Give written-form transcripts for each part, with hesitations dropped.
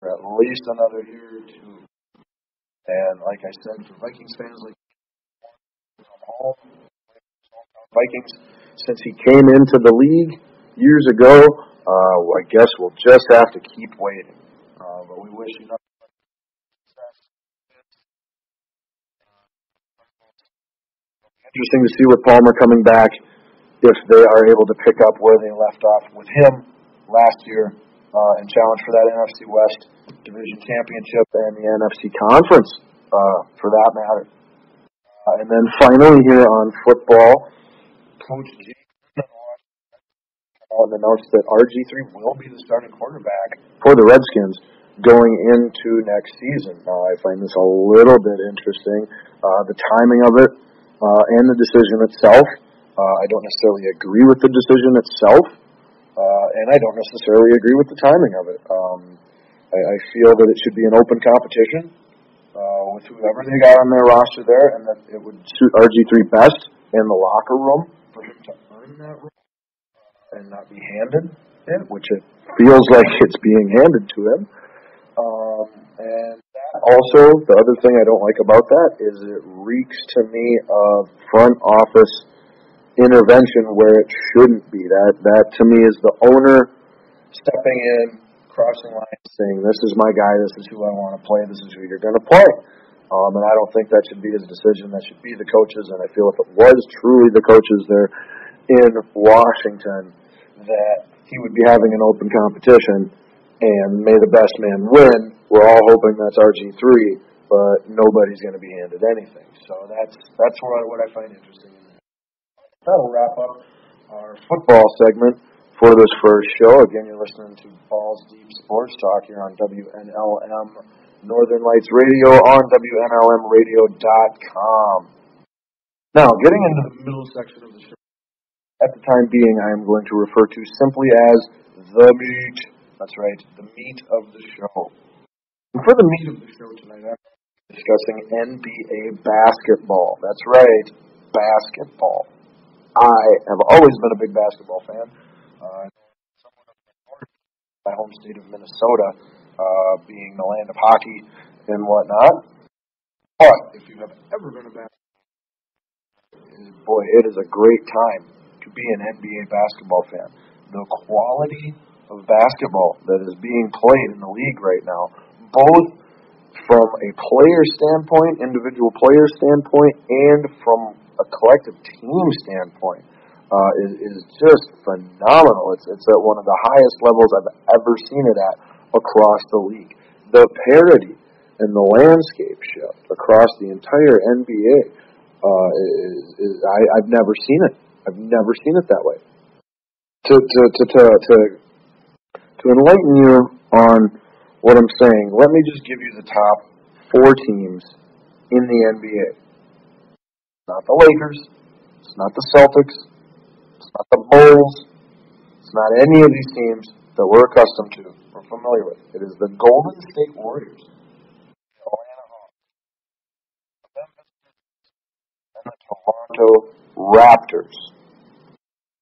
for at least another year or two. And like I said, for Vikings fans, like Vikings, since he came into the league years ago, I guess we'll just have to keep waiting. But we wish you nothing but success. Interesting to see with Palmer coming back, if they are able to pick up where they left off with him last year and challenge for that NFC West Division Championship and the NFC Conference, for that matter. And then finally here on football, Coach G announced that RG3 will be the starting quarterback for the Redskins going into next season. Now, I find this a little bit interesting, the timing of it and the decision itself. I don't necessarily agree with the decision itself, and I don't necessarily agree with the timing of it. I feel that it should be an open competition with whoever they got on their roster there, and that it would suit RG3 best in the locker room for him to earn that role and not be handed it, which it feels like it's being handed to him. And also, the other thing I don't like about that is it reeks to me of front office intervention where it shouldn't be. That to me is the owner stepping in, crossing lines, saying, this is my guy, this is who I want to play, this is who you're going to play. And I don't think that should be his decision. That should be the coaches. And I feel if it was truly the coaches there in Washington, that he would be having an open competition, and may the best man win. We're all hoping that's RG3, but nobody's going to be handed anything. So that's what I find interesting in that. That'll wrap up our football segment for this first show. Again, you're listening to Balls Deep Sports Talk here on WNLM Northern Lights Radio on WNLMradio.com. Now, getting into the middle section of the show, at the time being, I am going to refer to simply as the meat. That's right, the meat of the show. And for the meat of the show tonight, I'm discussing NBA basketball. That's right, basketball. I have always been a big basketball fan. My home state of Minnesota, being the land of hockey and whatnot. But if you have ever been a basketball, boy, it is a great time to be an NBA basketball fan. The quality of basketball that is being played in the league right now, both from a player standpoint, individual player standpoint, and from a collective team standpoint, is just phenomenal. It's at one of the highest levels I've ever seen it at across the league. The parity and the landscape shift across the entire NBA I've never seen it. I've never seen it that way. To enlighten you on what I'm saying, let me just give you the top 4 teams in the NBA. It's not the Lakers. It's not the Celtics. It's not the Bulls. It's not any of these teams that we're accustomed to or familiar with. It is the Golden State Warriors, the Atlanta Hawks, the Memphis Grizzlies, and the Toronto Raptors.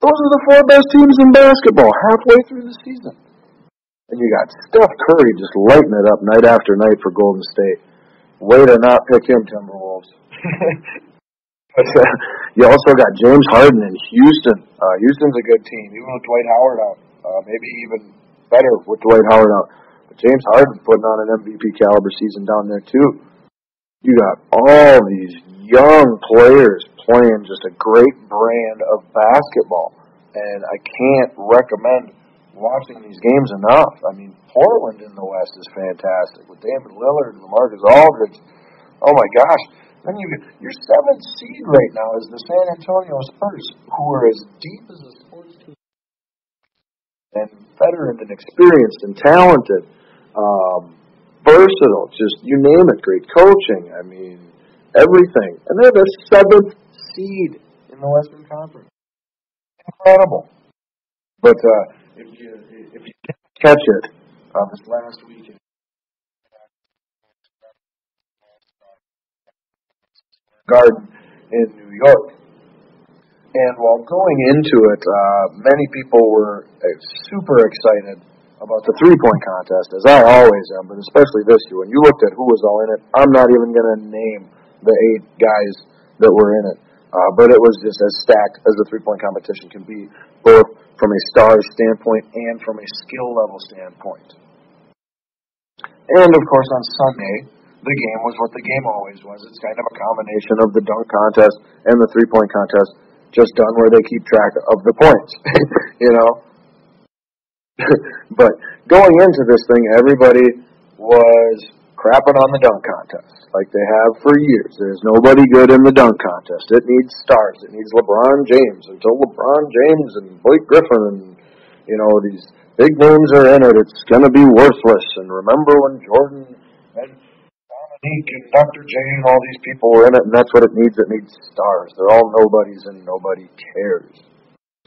Those are the 4 best teams in basketball halfway through the season. And you got Steph Curry just lighting it up night after night for Golden State. Way to not pick him, Timberwolves. But you also got James Harden in Houston. Houston's a good team, even with Dwight Howard out. Maybe even better with Dwight Howard out. But James Harden's putting on an MVP caliber season down there too. You got all these young players playing just a great brand of basketball. And I can't recommend watching these games enough. I mean, Portland in the West is fantastic with Damian Lillard and LaMarcus Aldridge. Oh my gosh. Then your 7th seed right now is the San Antonio Spurs, who are as deep as a sports team and veteran and experienced and talented, versatile, just you name it, great coaching. I mean, everything. And they're the 7th seed in the Western Conference. Incredible. But if you didn't catch it this last weekend, Garden in New York. And while going into it, many people were super excited about the three-point contest, as I always am, but especially this year. When you looked at who was all in it, I'm not even going to name the 8 guys that were in it. But it was just as stacked as the three-point competition can be, both from a stars standpoint and from a skill level standpoint. And, of course, on Sunday, the game was what the game always was. It's kind of a combination of the dunk contest and the three-point contest, just done where they keep track of the points, you know. But going into this thing, everybody was crapping on the dunk contest, like they have for years. There's nobody good in the dunk contest. It needs stars. It needs LeBron James. Until LeBron James and Blake Griffin and, you know, these big names are in it, it's going to be worthless. And remember when Jordan and Dominique and Dr. J and all these people were in it, and that's what it needs. It needs stars. They're all nobodies, and nobody cares.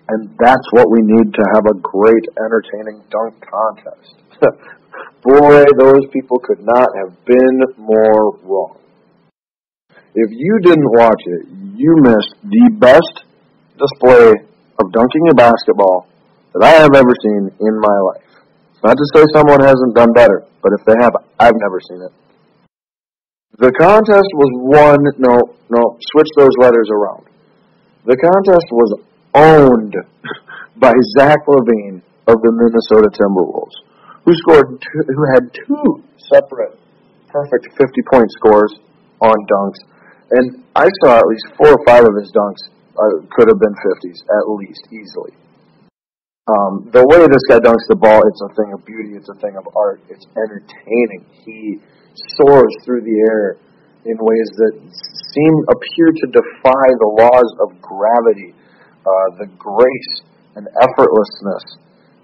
And that's what we need to have a great, entertaining dunk contest. Boy, those people could not have been more wrong. If you didn't watch it, you missed the best display of dunking a basketball that I have ever seen in my life. It's not to say someone hasn't done better, but if they have, I've never seen it. The contest was won, no, switch those letters around. The contest was owned by Zach LaVine of the Minnesota Timberwolves, who had 2 separate perfect 50-point scores on dunks, and I saw at least 4 or 5 of his dunks could have been 50s, at least, easily. The way this guy dunks the ball, it's a thing of beauty, it's a thing of art, it's entertaining. He soars through the air in ways that appear to defy the laws of gravity. The grace and effortlessness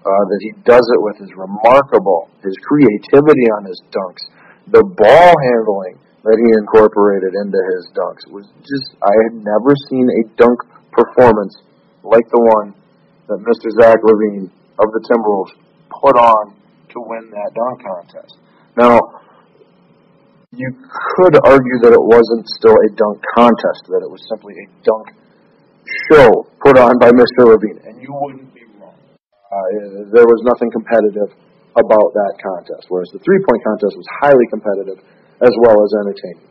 that he does it with is remarkable. His creativity on his dunks, the ball handling that he incorporated into his dunks was just, I had never seen a dunk performance like the one that Mr. Zach LaVine of the Timberwolves put on to win that dunk contest. Now, you could argue that it wasn't still a dunk contest, that it was simply a dunk show put on by Mr. LaVine, and you wouldn't be wrong. There was nothing competitive about that contest, whereas the three-point contest was highly competitive as well as entertaining.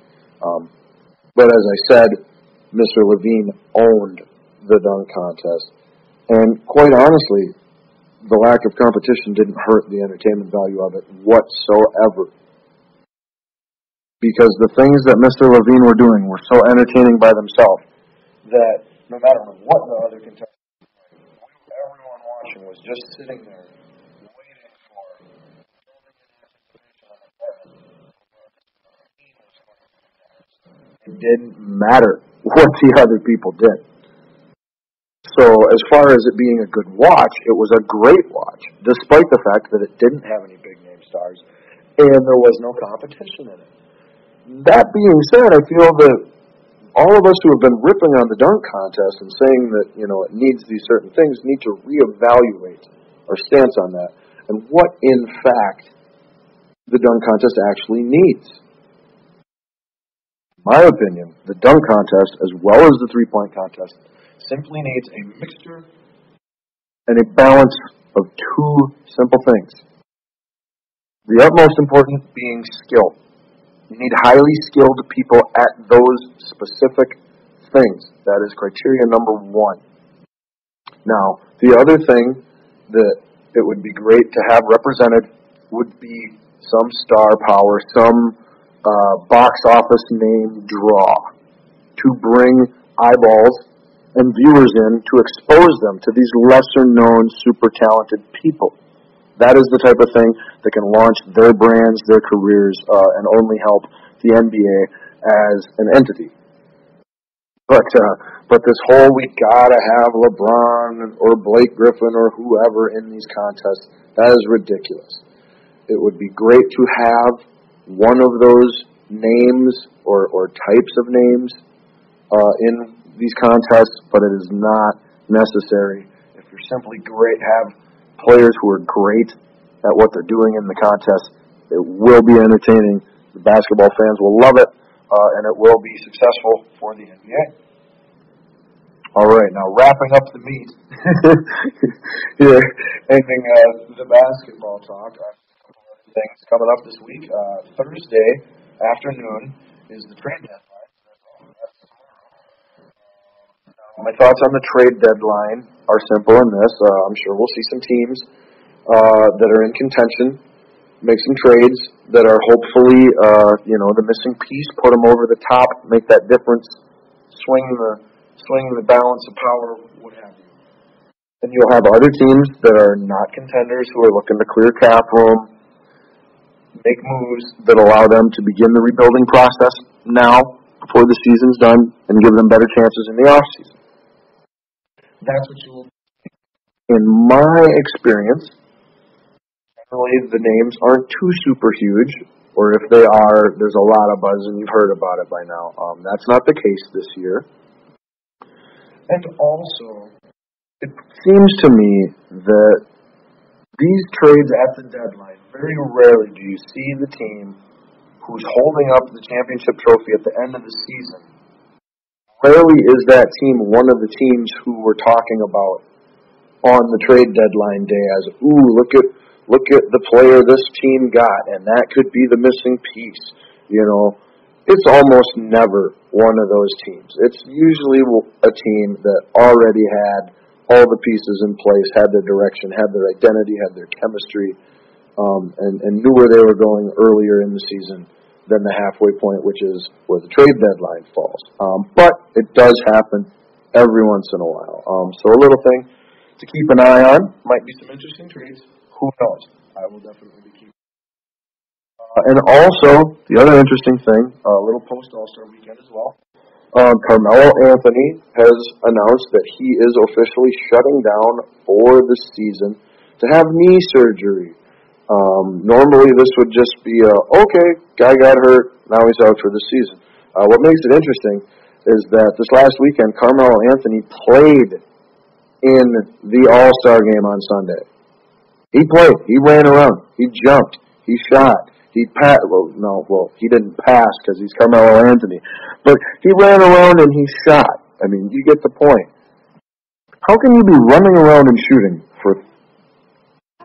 But as I said, Mr. LaVine owned the dunk contest, and quite honestly, the lack of competition didn't hurt the entertainment value of it whatsoever. Because the things that Mr. LaVine were doing were so entertaining by themselves that no matter what the other contestants were doing, everyone watching was just sitting there waiting for building in anticipation on the part of where the team was going to do next. It didn't matter what the other people did. So as far as it being a good watch, it was a great watch, despite the fact that it didn't have any big-name stars and there was no competition in it. That being said, I feel that all of us who have been ripping on the dunk contest and saying that, you know, it needs these certain things need to reevaluate our stance on that and what, in fact, the dunk contest actually needs. In my opinion, the dunk contest, as well as the three-point contest, simply needs a mixture and a balance of 2 simple things. The utmost important being skill. You need highly skilled people at those specific things. That is criteria number 1. Now, the other thing that it would be great to have represented would be some star power, some box office name draw to bring eyeballs and viewers in to expose them to these lesser-known, super talented people. That is the type of thing that can launch their brands, their careers, and only help the NBA as an entity. But this whole we gotta have LeBron or Blake Griffin or whoever in these contests, that is ridiculous. It would be great to have one of those names or types of names in these contests, but it is not necessary. If you're simply great, have players who are great at what they're doing in the contest. It will be entertaining. The basketball fans will love it, and it will be successful for the NBA. All right, now wrapping up the meat here, ending the basketball talk. Things coming up this week. Thursday afternoon is the trade deadline. My thoughts on the trade deadline are simple in this. I'm sure we'll see some teams that are in contention make some trades that are hopefully, the missing piece, put them over the top, make that difference, swing the balance of power, what have you. And you'll have other teams that are not contenders who are looking to clear cap room, make moves that allow them to begin the rebuilding process now before the season's done and give them better chances in the offseason. That's what you will. In my experience, generally the names aren't too super huge, or if they are, there's a lot of buzz and you've heard about it by now. That's not the case this year. And also, it seems to me that these trades at the deadline, very rarely do you see the team who's holding up the championship trophy at the end of the season. Rarely is that team one of the teams who we're talking about on the trade deadline day as, ooh, look at the player this team got, and that could be the missing piece. It's almost never one of those teams. It's usually a team that already had all the pieces in place, had their direction, had their identity, had their chemistry, and knew where they were going earlier in the season than the halfway point, which is where the trade deadline falls. But it does happen every once in a while. So a little thing to keep an eye on. Might be some interesting trades. Who knows? I will definitely be keeping. And also, the other interesting thing, a little post-All-Star weekend as well. Carmelo Anthony has announced that he is officially shutting down for the season to have knee surgery. Normally this would just be okay, guy got hurt, now he's out for the season. What makes it interesting is that this last weekend, Carmelo Anthony played in the All-Star game on Sunday. He played. He ran around. He jumped. He shot. He passed. He didn't pass because he's Carmelo Anthony. But he ran around and he shot. I mean, you get the point. How can you be running around and shooting for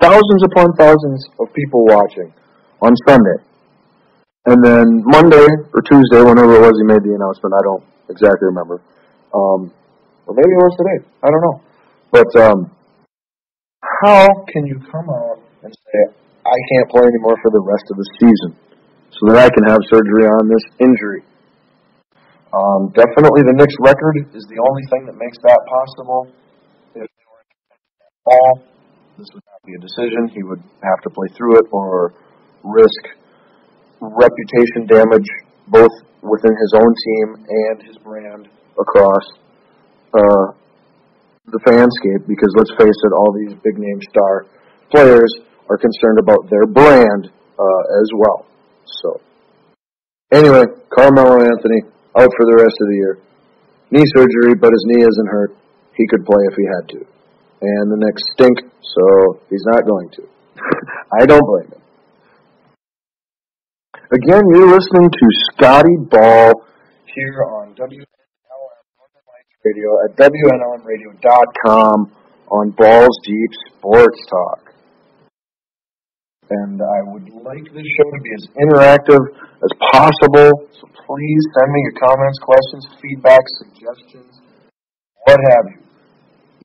thousands upon thousands of people watching on Sunday? And then Monday or Tuesday, whenever it was he made the announcement, I don't exactly remember. Or maybe it was today. I don't know. But how can you come out and say, I can't play anymore for the rest of the season so that I can have surgery on this injury? Definitely the Knicks record is the only thing that makes that possible. If they were at all, this would not be a decision. He would have to play through it or risk reputation damage both within his own team and his brand across the fanscape, because let's face it, all these big name star players are concerned about their brand as well. So anyway, Carmelo Anthony out for the rest of the year. Knee surgery, but his knee isn't hurt. He could play if he had to. And the Knicks stink, so he's not going to. I don't blame him. Again, you're listening to Scotty Ball here on WNLM Radio at WNLMradio.com on Balls Deep Sports Talk. And I would like this show to be as interactive as possible, so please send me your comments, questions, feedback, suggestions, what have you.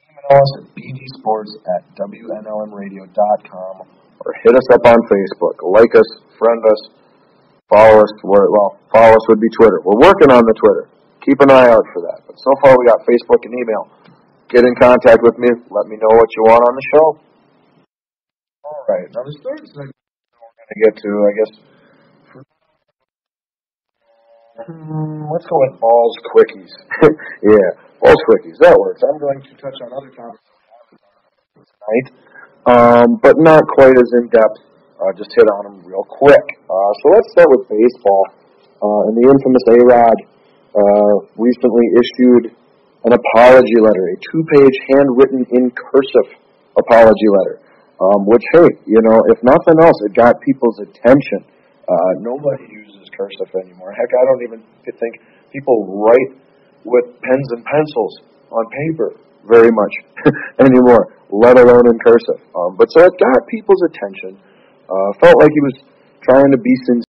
Email us at bdsports@WNLMradio.com or hit us up on Facebook. Like us, friend us, follow us. Follow us would be Twitter. We're working on the Twitter. Keep an eye out for that. But so far we got Facebook and email. Get in contact with me. Let me know what you want on the show. All right. Now this third segment we're going to get to, I guess, let's go with Balls Quickies. Yeah, Balls Quickies. That works. I'm going to touch on other topics tonight, but not quite as in-depth. Just hit on them real quick. So let's start with baseball. And the infamous A-Rod recently issued an apology letter, a 2-page handwritten in cursive apology letter, which, hey, if nothing else, it got people's attention. Nobody uses cursive anymore. Heck, I don't even think people write with pens and pencils on paper very much anymore, let alone in cursive. But so it got people's attention. Felt like he was trying to be sincere.